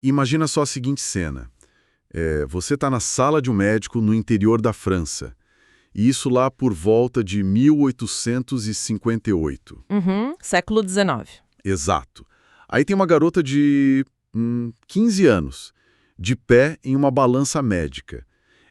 Imagina só a seguinte cena. Você está na sala de um médico no interior da França. E isso lá por volta de 1858. Século XIX. Exato. Aí tem uma garota de 15 anos, de pé em uma balança médica.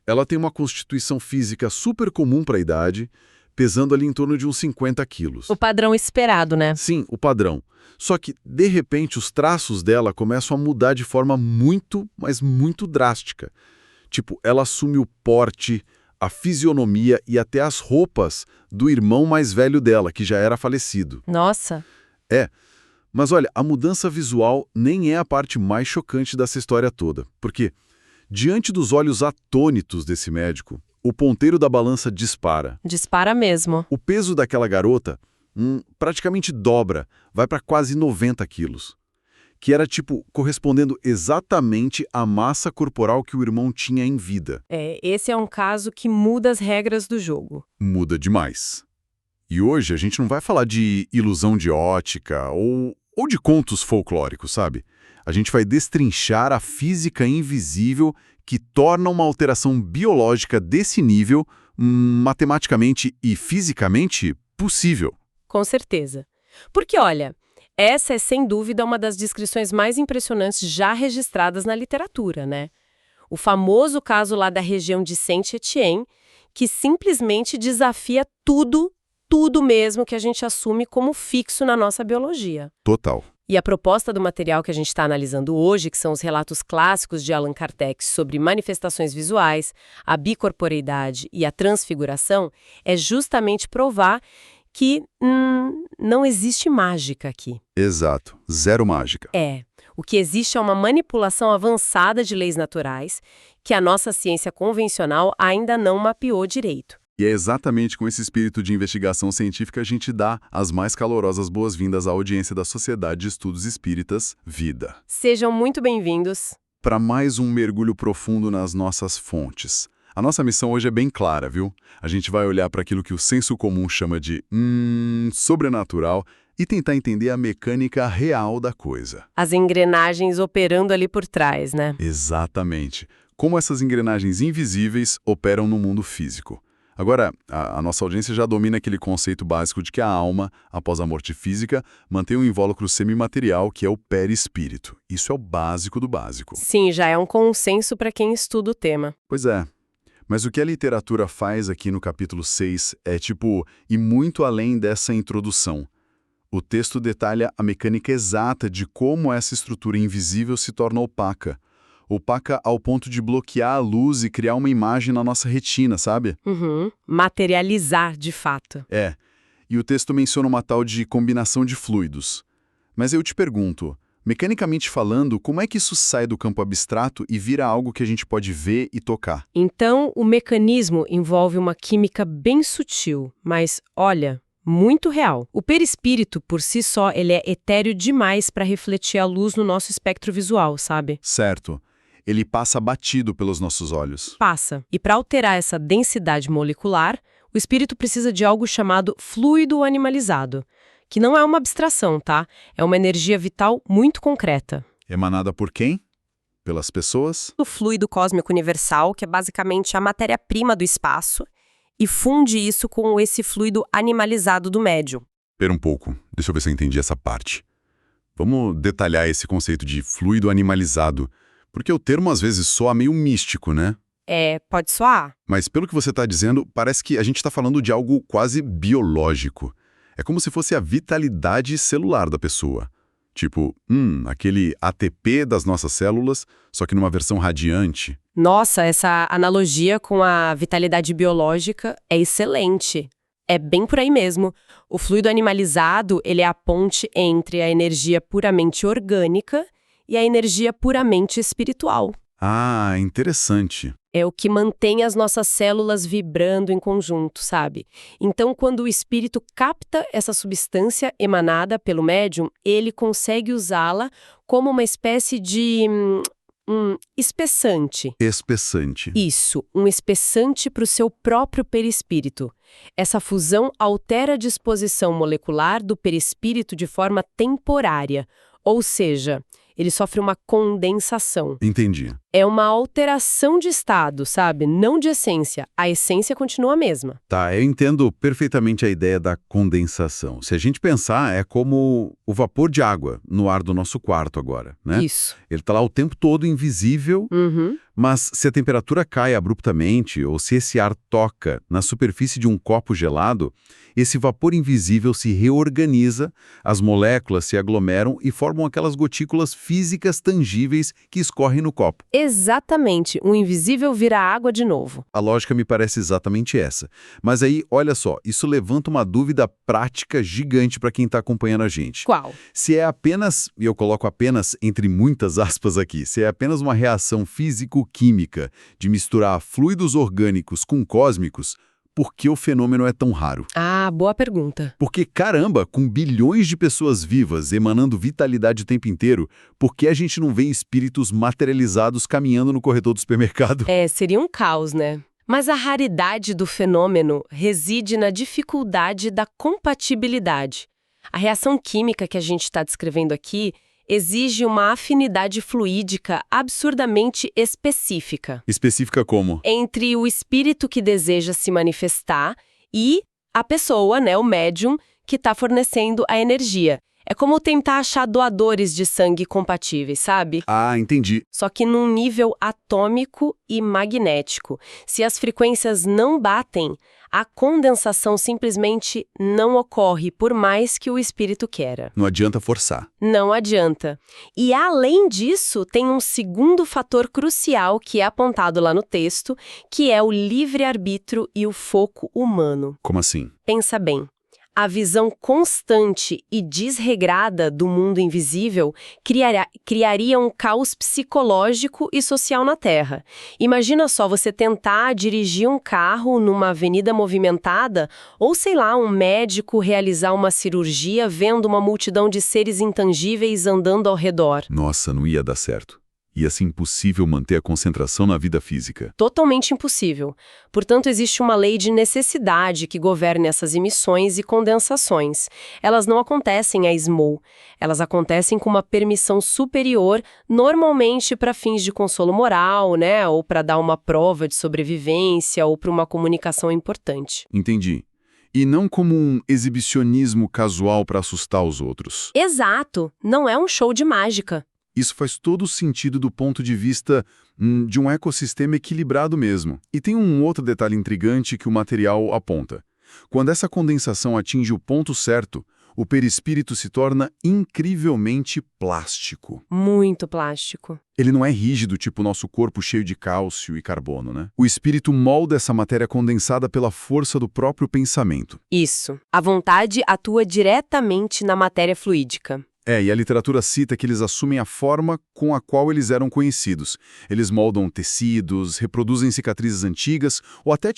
Ela tem uma constituição física super comum para a idade, pesando ali em torno de uns 50 quilos. O padrão esperado, né? Sim, o padrão. Só que, de repente, os traços dela começam a mudar de forma muito, mas muito drástica. Tipo, ela assume o porte, a fisionomia e até as roupas do irmão mais velho dela, que já era falecido. Nossa. Mas olha, a mudança visual nem é a parte mais chocante dessa história toda. Porque, diante dos olhos atônitos desse médico, o ponteiro da balança dispara. Dispara mesmo. O peso daquela garota praticamente dobra, vai para quase 90 quilos. Que era, correspondendo exatamente à massa corporal que o irmão tinha em vida. Esse é um caso que muda as regras do jogo. Muda demais. E hoje a gente não vai falar de ilusão de ótica ou de contos folclóricos, sabe? A gente vai destrinchar a física invisível que torna uma alteração biológica desse nível matematicamente e fisicamente possível. Com certeza. Porque, olha, essa é sem dúvida uma das descrições mais impressionantes já registradas na literatura, né? O famoso caso lá da região de Saint-Étienne, que simplesmente desafia tudo mesmo que a gente assume como fixo na nossa biologia. Total. E a proposta do material que a gente está analisando hoje, que são os relatos clássicos de Allan Kardec sobre manifestações visuais, a bicorporeidade e a transfiguração, é justamente provar que não existe mágica aqui. Exato. Zero mágica. O que existe é uma manipulação avançada de leis naturais que a nossa ciência convencional ainda não mapeou direito. E é exatamente com esse espírito de investigação científica que a gente dá as mais calorosas boas-vindas à audiência da Sociedade de Estudos Espíritas, Vida. Sejam muito bem-vindos. Para mais um mergulho profundo nas nossas fontes. A nossa missão hoje é bem clara, viu? A gente vai olhar para aquilo que o senso comum chama de sobrenatural e tentar entender a mecânica real da coisa. As engrenagens operando ali por trás, né? Exatamente. Como essas engrenagens invisíveis operam no mundo físico. Agora, a nossa audiência já domina aquele conceito básico de que a alma, após a morte física, mantém um invólucro semimaterial que é o perispírito. Isso é o básico do básico. Sim, já é um consenso para quem estuda o tema. Pois é. Mas o que a literatura faz aqui no capítulo 6 é ir muito além dessa introdução. O texto detalha a mecânica exata de como essa estrutura invisível se torna opaca. Opaca ao ponto de bloquear a luz e criar uma imagem na nossa retina, sabe? Materializar, de fato. E o texto menciona uma tal de combinação de fluidos. Mas eu te pergunto, mecanicamente falando, como é que isso sai do campo abstrato e vira algo que a gente pode ver e tocar? Então, o mecanismo envolve uma química bem sutil, mas, olha, muito real. O perispírito, por si só, ele é etéreo demais para refletir a luz no nosso espectro visual, sabe? Certo. Ele passa batido pelos nossos olhos. Passa. E para alterar essa densidade molecular, o espírito precisa de algo chamado fluido animalizado, que não é uma abstração, tá? É uma energia vital muito concreta. Emanada por quem? Pelas pessoas? O fluido cósmico universal, que é basicamente a matéria-prima do espaço, e funde isso com esse fluido animalizado do médium. Espera um pouco, deixa eu ver se eu entendi essa parte. Vamos detalhar esse conceito de fluido animalizado, porque o termo às vezes soa meio místico, né? Pode soar. Mas pelo que você está dizendo, parece que a gente está falando de algo quase biológico. É como se fosse a vitalidade celular da pessoa. Tipo, aquele ATP das nossas células, só que numa versão radiante. Nossa, essa analogia com a vitalidade biológica é excelente. É bem por aí mesmo. O fluido animalizado, ele é a ponte entre a energia puramente orgânica e a energia puramente espiritual. Ah, interessante. É o que mantém as nossas células vibrando em conjunto, sabe? Então, quando o espírito capta essa substância emanada pelo médium, ele consegue usá-la como uma espécie de espessante. Espessante. Isso, um espessante para o seu próprio perispírito. Essa fusão altera a disposição molecular do perispírito de forma temporária, ou seja, Ele sofre uma condensação. Entendi. É uma alteração de estado, sabe? Não de essência. A essência continua a mesma. Tá, eu entendo perfeitamente a ideia da condensação. Se a gente pensar, é como o vapor de água no ar do nosso quarto agora, né? Isso. Ele tá lá o tempo todo invisível, Uhum. mas se a temperatura cai abruptamente ou se esse ar toca na superfície de um copo gelado, esse vapor invisível se reorganiza, as moléculas se aglomeram e formam aquelas gotículas físicas tangíveis que escorrem no copo. Exatamente. O invisível vira água de novo. A lógica me parece exatamente essa. Mas aí, olha só, isso levanta uma dúvida prática gigante para quem está acompanhando a gente. Qual? Se é apenas, e eu coloco apenas entre muitas aspas aqui, se é apenas uma reação físico-química de misturar fluidos orgânicos com cósmicos, por que o fenômeno é tão raro? Ah, boa pergunta. Porque, caramba, com bilhões de pessoas vivas emanando vitalidade o tempo inteiro, por que a gente não vê espíritos materializados caminhando no corredor do supermercado? Seria um caos, né? Mas a raridade do fenômeno reside na dificuldade da compatibilidade. A reação química que a gente está descrevendo aqui exige uma afinidade fluídica absurdamente específica Específica como? entre o espírito que deseja se manifestar e a pessoa, né, o médium, que está fornecendo a energia. É como tentar achar doadores de sangue compatíveis, sabe? Ah, entendi. Só que num nível atômico e magnético. Se as frequências não batem, a condensação simplesmente não ocorre, por mais que o espírito queira. Não adianta forçar. Não adianta. E além disso, tem um segundo fator crucial que é apontado lá no texto, que é o livre-arbítrio e o foco humano. Como assim? Pensa bem. A visão constante e desregrada do mundo invisível criaria um caos psicológico e social na Terra. Imagina só você tentar dirigir um carro numa avenida movimentada ou, sei lá, um médico realizar uma cirurgia vendo uma multidão de seres intangíveis andando ao redor. Nossa, não ia dar certo. Ia ser impossível manter a concentração na vida física. Totalmente impossível. Portanto, existe uma lei de necessidade que governa essas emissões e condensações. Elas não acontecem a esmo. Elas acontecem com uma permissão superior, normalmente para fins de consolo moral, né? Ou para dar uma prova de sobrevivência, ou para uma comunicação importante. Entendi. E não como um exibicionismo casual para assustar os outros. Exato. Não é um show de mágica. Isso faz todo o sentido do ponto de vista de um ecossistema equilibrado mesmo. E tem um outro detalhe intrigante que o material aponta. Quando essa condensação atinge o ponto certo, o perispírito se torna incrivelmente plástico. Muito plástico. Ele não é rígido, tipo nosso corpo cheio de cálcio e carbono, né? O espírito molda essa matéria condensada pela força do próprio pensamento. Isso. A vontade atua diretamente na matéria fluídica. E a literatura cita que eles assumem a forma com a qual eles eram conhecidos. Eles moldam tecidos, reproduzem cicatrizes antigas ou até,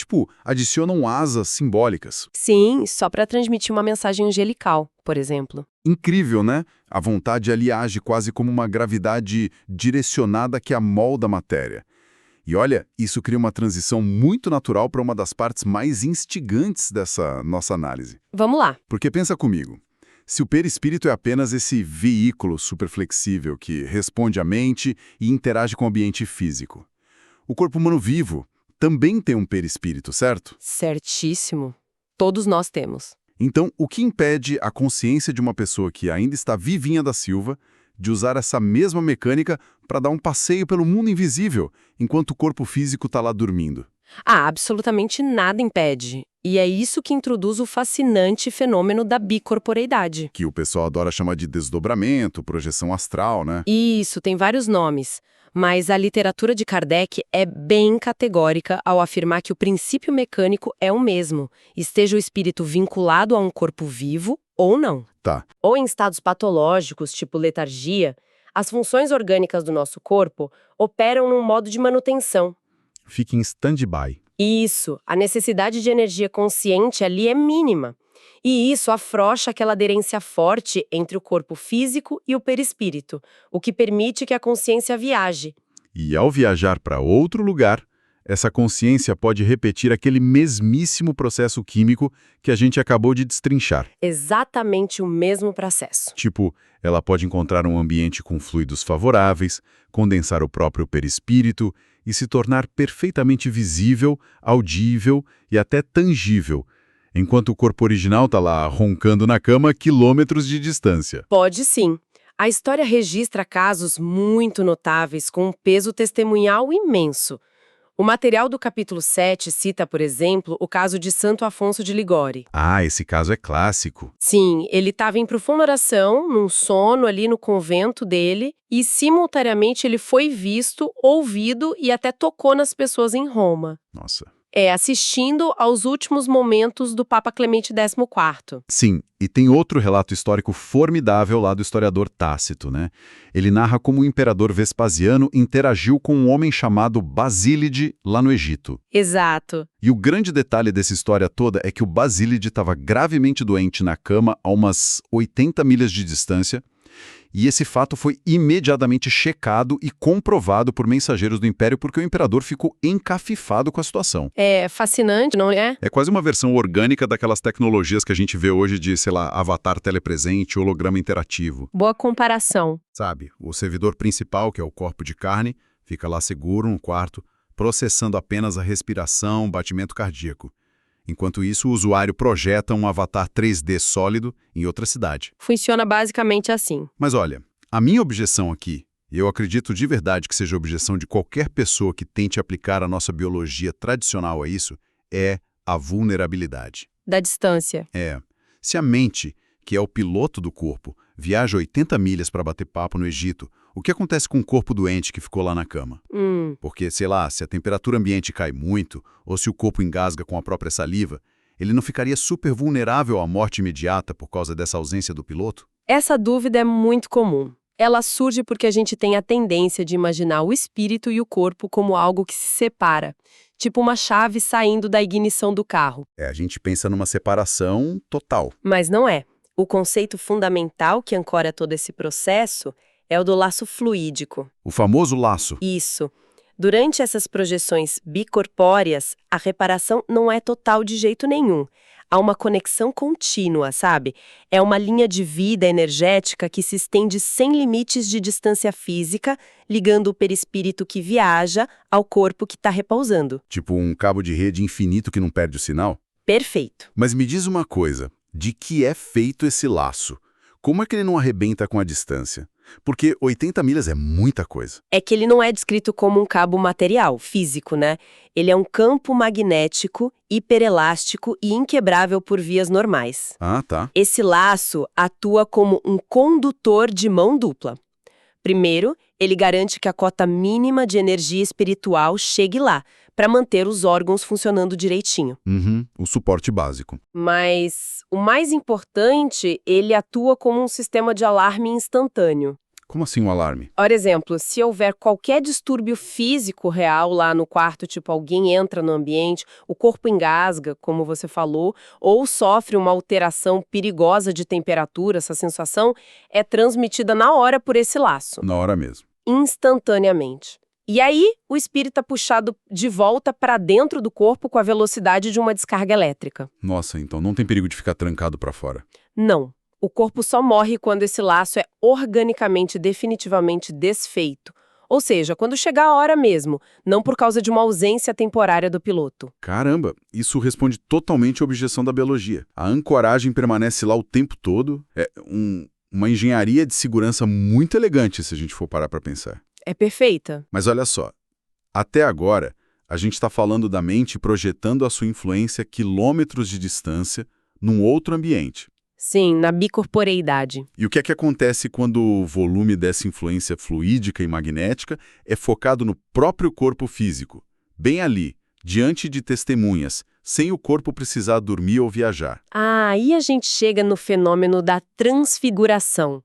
adicionam asas simbólicas. Sim, só para transmitir uma mensagem angelical, por exemplo. Incrível, né? A vontade ali age quase como uma gravidade direcionada que amolda a matéria. E olha, isso cria uma transição muito natural para uma das partes mais instigantes dessa nossa análise. Vamos lá. Porque pensa comigo. Se o perispírito é apenas esse veículo superflexível que responde à mente e interage com o ambiente físico, o corpo humano vivo também tem um perispírito, certo? Certíssimo. Todos nós temos. Então, o que impede a consciência de uma pessoa que ainda está vivinha da Silva de usar essa mesma mecânica para dar um passeio pelo mundo invisível, enquanto o corpo físico está lá dormindo? Absolutamente nada impede. E é isso que introduz o fascinante fenômeno da bicorporeidade. Que o pessoal adora chamar de desdobramento, projeção astral, né? Isso, tem vários nomes. Mas a literatura de Kardec é bem categórica ao afirmar que o princípio mecânico é o mesmo, esteja o espírito vinculado a um corpo vivo ou não. Tá. Ou em estados patológicos, tipo letargia, as funções orgânicas do nosso corpo operam num modo de manutenção. Fica em stand-by. Isso, a necessidade de energia consciente ali é mínima. E isso afrouxa aquela aderência forte entre o corpo físico e o perispírito, o que permite que a consciência viaje. E ao viajar para outro lugar, essa consciência pode repetir aquele mesmíssimo processo químico que a gente acabou de destrinchar. Exatamente o mesmo processo. Tipo, ela pode encontrar um ambiente com fluidos favoráveis, condensar o próprio perispírito e se tornar perfeitamente visível, audível e até tangível, enquanto o corpo original está lá roncando na cama a quilômetros de distância. Pode sim. A história registra casos muito notáveis com um peso testemunhal imenso. O material do capítulo 7 cita, por exemplo, o caso de Santo Afonso de Ligóri. Ah, esse caso é clássico. Sim, ele estava em profunda oração, num sono ali no convento dele, e simultaneamente ele foi visto, ouvido e até tocou nas pessoas em Roma. Nossa. Assistindo aos últimos momentos do Papa Clemente XIV. Sim, e tem outro relato histórico formidável lá do historiador Tácito, né? Ele narra como o imperador Vespasiano interagiu com um homem chamado Basílide lá no Egito. Exato. E o grande detalhe dessa história toda é que o Basílide estava gravemente doente na cama a umas 80 milhas de distância, e esse fato foi imediatamente checado e comprovado por mensageiros do Império porque o imperador ficou encafifado com a situação. É fascinante, não é? É quase uma versão orgânica daquelas tecnologias que a gente vê hoje de, sei lá, avatar telepresente, holograma interativo. Boa comparação. Sabe, o servidor principal, que é o corpo de carne, fica lá seguro no quarto, processando apenas a respiração, batimento cardíaco. Enquanto isso, o usuário projeta um avatar 3D sólido em outra cidade. Funciona basicamente assim. Mas olha, a minha objeção aqui, e eu acredito de verdade que seja a objeção de qualquer pessoa que tente aplicar a nossa biologia tradicional a isso, é a vulnerabilidade. Da distância. Se a mente, que é o piloto do corpo, viaja 80 milhas para bater papo no Egito, o que acontece com o corpo doente que ficou lá na cama? Porque, sei lá, se a temperatura ambiente cai muito, ou se o corpo engasga com a própria saliva, ele não ficaria super vulnerável à morte imediata por causa dessa ausência do piloto? Essa dúvida é muito comum. Ela surge porque a gente tem a tendência de imaginar o espírito e o corpo como algo que se separa, tipo uma chave saindo da ignição do carro. A gente pensa numa separação total. Mas não é. O conceito fundamental que ancora todo esse processo é o do laço fluídico. O famoso laço. Isso. Durante essas projeções bicorpóreas, a reparação não é total de jeito nenhum. Há uma conexão contínua, sabe? É uma linha de vida energética que se estende sem limites de distância física, ligando o perispírito que viaja ao corpo que está repousando. Tipo um cabo de rede infinito que não perde o sinal? Perfeito. Mas me diz uma coisa, de que é feito esse laço? Como é que ele não arrebenta com a distância? Porque 80 milhas é muita coisa. É que ele não é descrito como um cabo material, físico, né? Ele é um campo magnético, hiperelástico e inquebrável por vias normais. Ah, tá. Esse laço atua como um condutor de mão dupla. Primeiro, ele garante que a cota mínima de energia espiritual chegue lá, para manter os órgãos funcionando direitinho. O suporte básico. Mas o mais importante, ele atua como um sistema de alarme instantâneo. Como assim um alarme? Por exemplo, se houver qualquer distúrbio físico real lá no quarto, tipo alguém entra no ambiente, o corpo engasga, como você falou, ou sofre uma alteração perigosa de temperatura, essa sensação é transmitida na hora por esse laço. Na hora mesmo. Instantaneamente. E aí, o espírito é puxado de volta para dentro do corpo com a velocidade de uma descarga elétrica. Nossa, então não tem perigo de ficar trancado para fora. Não. O corpo só morre quando esse laço é organicamente, definitivamente desfeito. Ou seja, quando chegar a hora mesmo, não por causa de uma ausência temporária do piloto. Caramba, isso responde totalmente à objeção da biologia. A ancoragem permanece lá o tempo todo. É uma engenharia de segurança muito elegante, se a gente for parar para pensar. É perfeita. Mas olha só, até agora, a gente está falando da mente projetando a sua influência quilômetros de distância num outro ambiente. Sim, na bicorporeidade. E o que é que acontece quando o volume dessa influência fluídica e magnética é focado no próprio corpo físico, bem ali, diante de testemunhas, sem o corpo precisar dormir ou viajar? Aí a gente chega no fenômeno da transfiguração,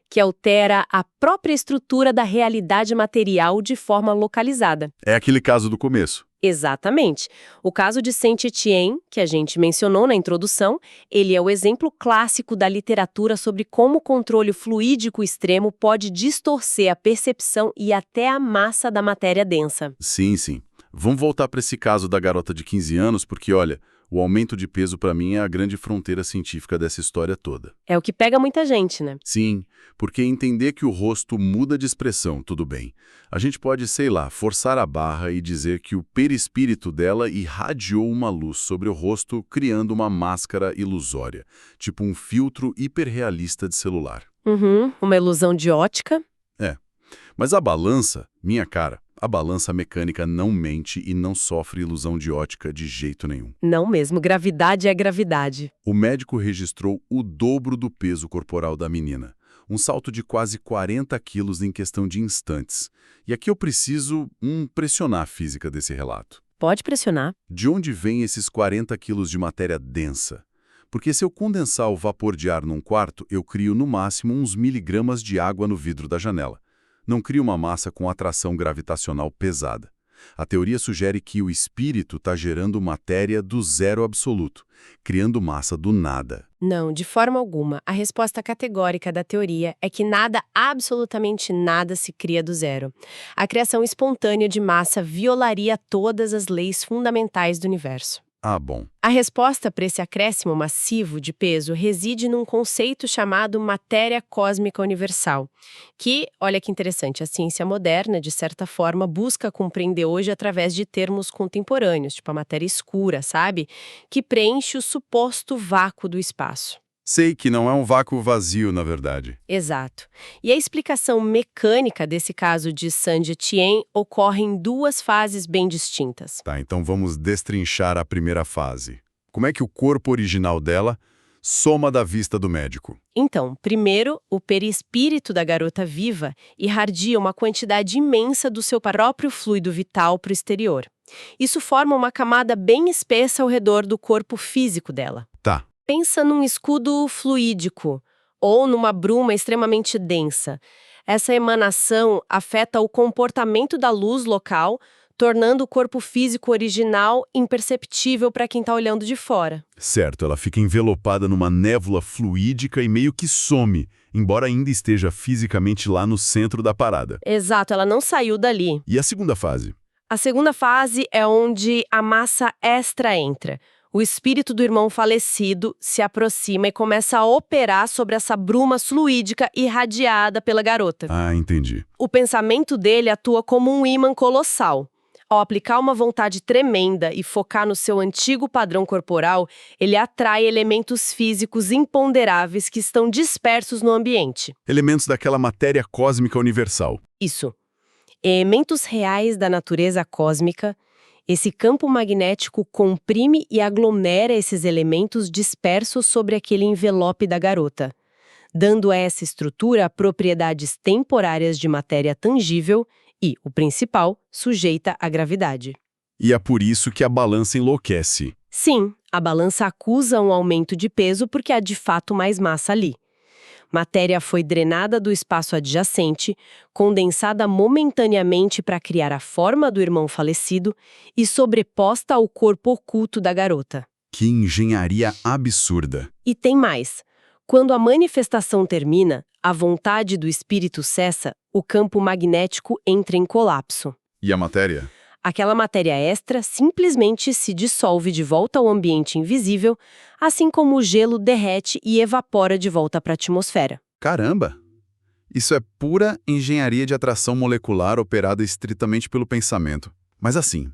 que altera a própria estrutura da realidade material de forma localizada. É aquele caso do começo. Exatamente. O caso de Saint-Étienne, que a gente mencionou na introdução, ele é o exemplo clássico da literatura sobre como o controle fluídico extremo pode distorcer a percepção e até a massa da matéria densa. Sim, sim. Vamos voltar para esse caso da garota de 15 anos, porque, olha, o aumento de peso para mim é a grande fronteira científica dessa história toda. É o que pega muita gente, né? Sim, porque entender que o rosto muda de expressão, tudo bem. A gente pode, sei lá, forçar a barra e dizer que o perispírito dela irradiou uma luz sobre o rosto, criando uma máscara ilusória, tipo um filtro hiperrealista de celular. Uhum, uma ilusão de ótica. É, mas a balança, minha cara, a balança mecânica não mente e não sofre ilusão de ótica de jeito nenhum. Não mesmo, gravidade é gravidade. O médico registrou o dobro do peso corporal da menina, um salto de quase 40 quilos em questão de instantes. E aqui eu preciso pressionar a física desse relato. Pode pressionar. De onde vêm esses 40 quilos de matéria densa? Porque se eu condensar o vapor de ar num quarto, eu crio no máximo uns miligramas de água no vidro da janela. Não crio uma massa com atração gravitacional pesada. A teoria sugere que o espírito está gerando matéria do zero absoluto, criando massa do nada. Não, de forma alguma. A resposta categórica da teoria é que nada, absolutamente nada, se cria do zero. A criação espontânea de massa violaria todas as leis fundamentais do universo. Ah, bom. A resposta para esse acréscimo massivo de peso reside num conceito chamado matéria cósmica universal, que, olha que interessante, a ciência moderna, de certa forma, busca compreender hoje através de termos contemporâneos, tipo a matéria escura, sabe? Que preenche o suposto vácuo do espaço. Sei que não é um vácuo vazio, na verdade. Exato. E a explicação mecânica desse caso de Saint-Étienne ocorre em duas fases bem distintas. Tá, então vamos destrinchar a primeira fase. Como é que o corpo original dela soma da vista do médico? Então, primeiro, o perispírito da garota viva irradia uma quantidade imensa do seu próprio fluido vital para o exterior. Isso forma uma camada bem espessa ao redor do corpo físico dela. Tá. Pensa num escudo fluídico ou numa bruma extremamente densa. Essa emanação afeta o comportamento da luz local, tornando o corpo físico original imperceptível para quem está olhando de fora. Certo, ela fica envelopada numa névoa fluídica e meio que some, embora ainda esteja fisicamente lá no centro da parada. Exato, ela não saiu dali. E a segunda fase? A segunda fase é onde a massa extra entra. O espírito do irmão falecido se aproxima e começa a operar sobre essa bruma fluídica irradiada pela garota. Ah, entendi. O pensamento dele atua como um ímã colossal. Ao aplicar uma vontade tremenda e focar no seu antigo padrão corporal, ele atrai elementos físicos imponderáveis que estão dispersos no ambiente. Elementos daquela matéria cósmica universal. Isso. Elementos reais da natureza cósmica. Esse campo magnético comprime e aglomera esses elementos dispersos sobre aquele envelope da garota, dando a essa estrutura propriedades temporárias de matéria tangível e, o principal, sujeita à gravidade. E é por isso que a balança enlouquece. Sim, a balança acusa um aumento de peso porque há de fato mais massa ali. Matéria foi drenada do espaço adjacente, condensada momentaneamente para criar a forma do irmão falecido e sobreposta ao corpo oculto da garota. Que engenharia absurda. E tem mais. Quando a manifestação termina, a vontade do espírito cessa, o campo magnético entra em colapso. E a matéria? Aquela matéria extra simplesmente se dissolve de volta ao ambiente invisível, assim como o gelo derrete e evapora de volta para a atmosfera. Caramba! Isso é pura engenharia de atração molecular operada estritamente pelo pensamento. Mas assim,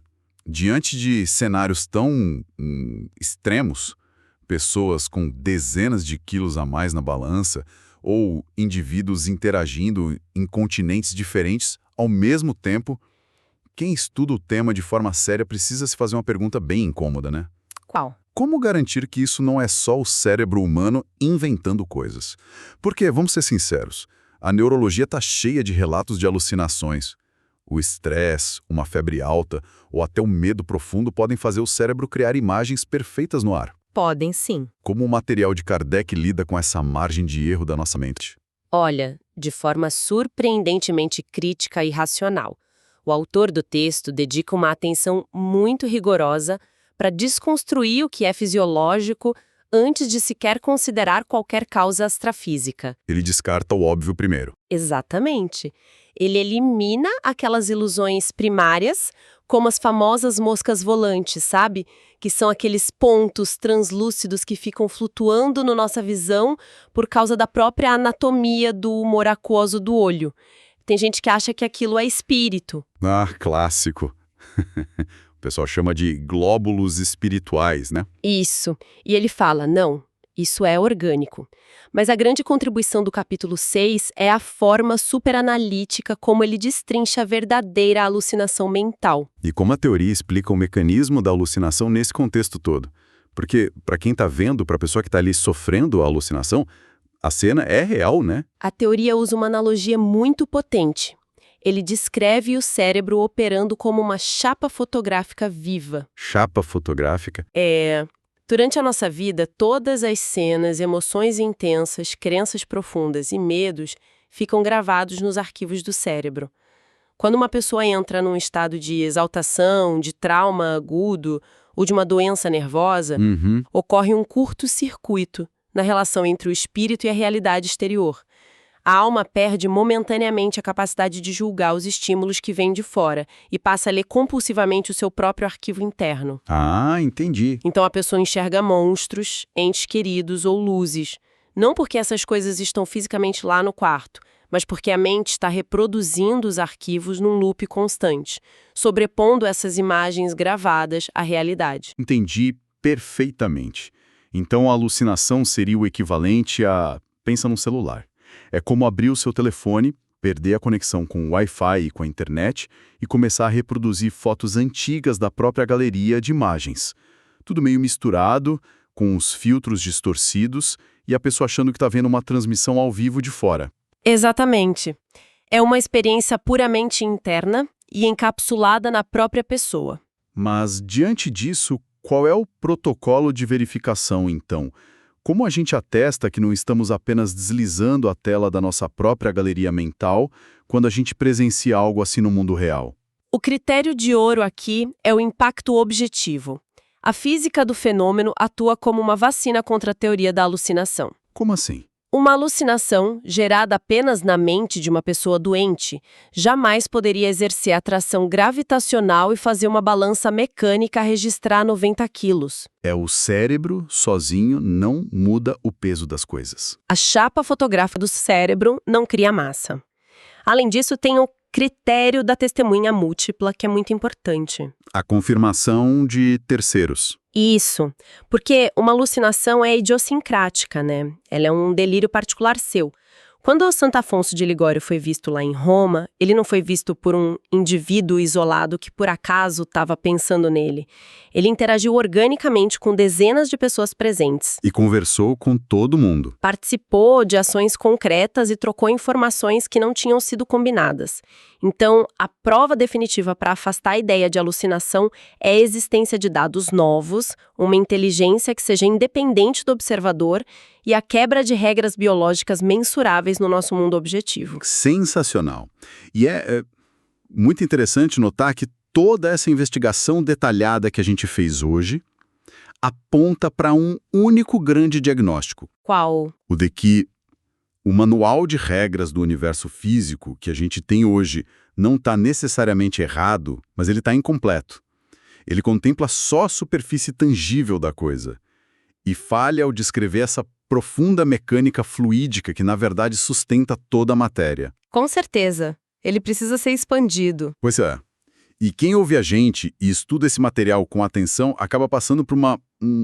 diante de cenários tão extremos, pessoas com dezenas de quilos a mais na balança, ou indivíduos interagindo em continentes diferentes ao mesmo tempo, quem estuda o tema de forma séria precisa se fazer uma pergunta bem incômoda, né? Qual? Como garantir que isso não é só o cérebro humano inventando coisas? Porque, vamos ser sinceros, a neurologia está cheia de relatos de alucinações. O estresse, uma febre alta ou até o medo profundo podem fazer o cérebro criar imagens perfeitas no ar. Podem sim. Como o material de Kardec lida com essa margem de erro da nossa mente? Olha, de forma surpreendentemente crítica e racional. O autor do texto dedica uma atenção muito rigorosa para desconstruir o que é fisiológico antes de sequer considerar qualquer causa astrafísica. Ele descarta o óbvio primeiro. Exatamente. Ele elimina aquelas ilusões primárias, como as famosas moscas volantes, sabe? Que são aqueles pontos translúcidos que ficam flutuando na nossa visão por causa da própria anatomia do humor aquoso do olho. Tem gente que acha que aquilo é espírito. Ah, clássico. O pessoal chama de glóbulos espirituais, né? Isso. E ele fala, não, isso é orgânico. Mas a grande contribuição do capítulo 6 é a forma superanalítica como ele destrincha a verdadeira alucinação mental. E como a teoria explica o mecanismo da alucinação nesse contexto todo. Porque, para quem está vendo, para a pessoa que está ali sofrendo a alucinação, a cena é real, né? A teoria usa uma analogia muito potente. Ele descreve o cérebro operando como uma chapa fotográfica viva. Chapa fotográfica? Durante a nossa vida, todas as cenas, emoções intensas, crenças profundas e medos ficam gravados nos arquivos do cérebro. Quando uma pessoa entra num estado de exaltação, de trauma agudo ou de uma doença nervosa, ocorre um curto-circuito na relação entre o espírito e a realidade exterior. A alma perde momentaneamente a capacidade de julgar os estímulos que vêm de fora e passa a ler compulsivamente o seu próprio arquivo interno. Ah, entendi. Então a pessoa enxerga monstros, entes queridos ou luzes. Não porque essas coisas estão fisicamente lá no quarto, mas porque a mente está reproduzindo os arquivos num loop constante, sobrepondo essas imagens gravadas à realidade. Entendi perfeitamente. Então a alucinação seria o equivalente a... Pensa num celular. É como abrir o seu telefone, perder a conexão com o Wi-Fi e com a internet e começar a reproduzir fotos antigas da própria galeria de imagens. Tudo meio misturado, com os filtros distorcidos e a pessoa achando que está vendo uma transmissão ao vivo de fora. Exatamente. É uma experiência puramente interna e encapsulada na própria pessoa. Mas, diante disso, qual é o protocolo de verificação, então? Como a gente atesta que não estamos apenas deslizando a tela da nossa própria galeria mental quando a gente presencia algo assim no mundo real? O critério de ouro aqui é o impacto objetivo. A física do fenômeno atua como uma vacina contra a teoria da alucinação. Como assim? Uma alucinação, gerada apenas na mente de uma pessoa doente, jamais poderia exercer atração gravitacional e fazer uma balança mecânica a registrar 90 quilos. É o cérebro sozinho não muda o peso das coisas. A chapa fotográfica do cérebro não cria massa. Além disso, tem o critério da testemunha múltipla, que é muito importante. A confirmação de terceiros. Isso, porque uma alucinação é idiosincrática, né? Ela é um delírio particular seu. Quando o Santo Afonso de Ligório foi visto lá em Roma, ele não foi visto por um indivíduo isolado que por acaso estava pensando nele. Ele interagiu organicamente com dezenas de pessoas presentes. E conversou com todo mundo. Participou de ações concretas e trocou informações que não tinham sido combinadas. Então, a prova definitiva para afastar a ideia de alucinação é a existência de dados novos, uma inteligência que seja independente do observador e a quebra de regras biológicas mensuráveis no nosso mundo objetivo. Sensacional. E é muito interessante notar que toda essa investigação detalhada que a gente fez hoje aponta para um único grande diagnóstico. Qual? O de que o manual de regras do universo físico que a gente tem hoje não está necessariamente errado, mas ele está incompleto. Ele contempla só a superfície tangível da coisa e falha ao descrever essa profunda mecânica fluídica que, na verdade, sustenta toda a matéria. Com certeza. Ele precisa ser expandido. Pois é. E quem ouve a gente e estuda esse material com atenção acaba passando por uma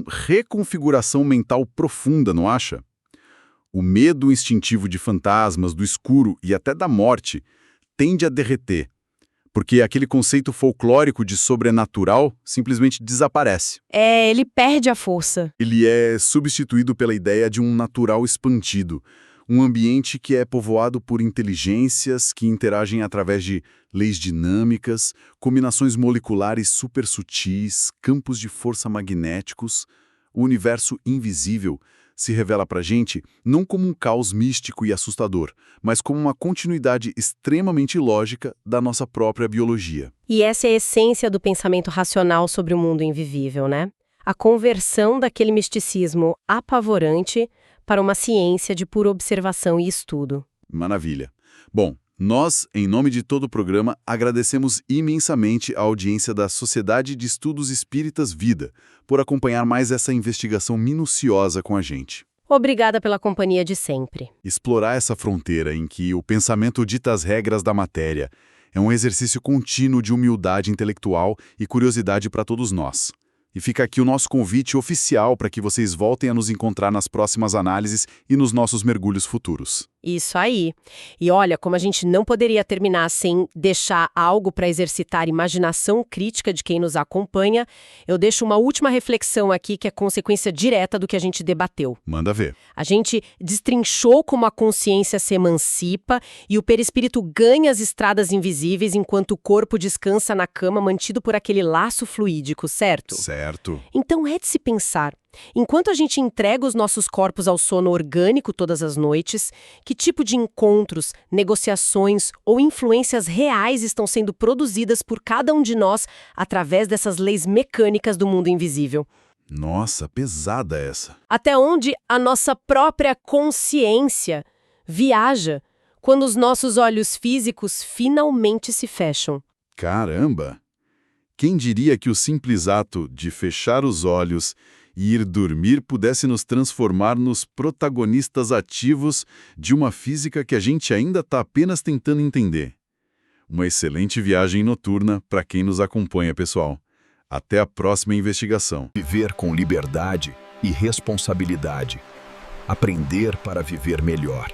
reconfiguração mental profunda, não acha? O medo instintivo de fantasmas, do escuro e até da morte tende a derreter, porque aquele conceito folclórico de sobrenatural simplesmente desaparece. Ele perde a força. Ele é substituído pela ideia de um natural expandido, um ambiente que é povoado por inteligências que interagem através de leis dinâmicas, combinações moleculares super sutis, campos de força magnéticos. O universo invisível se revela para a gente não como um caos místico e assustador, mas como uma continuidade extremamente lógica da nossa própria biologia. E essa é a essência do pensamento racional sobre o mundo invisível, né? A conversão daquele misticismo apavorante para uma ciência de pura observação e estudo. Maravilha. Bom, nós, em nome de todo o programa, agradecemos imensamente a audiência da Sociedade de Estudos Espíritas Vida por acompanhar mais essa investigação minuciosa com a gente. Obrigada pela companhia de sempre. Explorar essa fronteira em que o pensamento dita as regras da matéria é um exercício contínuo de humildade intelectual e curiosidade para todos nós. E fica aqui o nosso convite oficial para que vocês voltem a nos encontrar nas próximas análises e nos nossos mergulhos futuros. Isso aí. E olha, como a gente não poderia terminar sem deixar algo para exercitar a imaginação crítica de quem nos acompanha, eu deixo uma última reflexão aqui que é consequência direta do que a gente debateu. Manda ver. A gente destrinchou como a consciência se emancipa e o perispírito ganha as estradas invisíveis enquanto o corpo descansa na cama mantido por aquele laço fluídico, certo? Certo. Então é de se pensar. Enquanto a gente entrega os nossos corpos ao sono orgânico todas as noites, que tipo de encontros, negociações ou influências reais estão sendo produzidas por cada um de nós através dessas leis mecânicas do mundo invisível? Nossa, pesada essa. Até onde a nossa própria consciência viaja quando os nossos olhos físicos finalmente se fecham? Caramba! Quem diria que o simples ato de fechar os olhos e ir dormir pudesse nos transformar nos protagonistas ativos de uma física que a gente ainda está apenas tentando entender. Uma excelente viagem noturna para quem nos acompanha, pessoal. Até a próxima investigação. Viver com liberdade e responsabilidade. Aprender para viver melhor.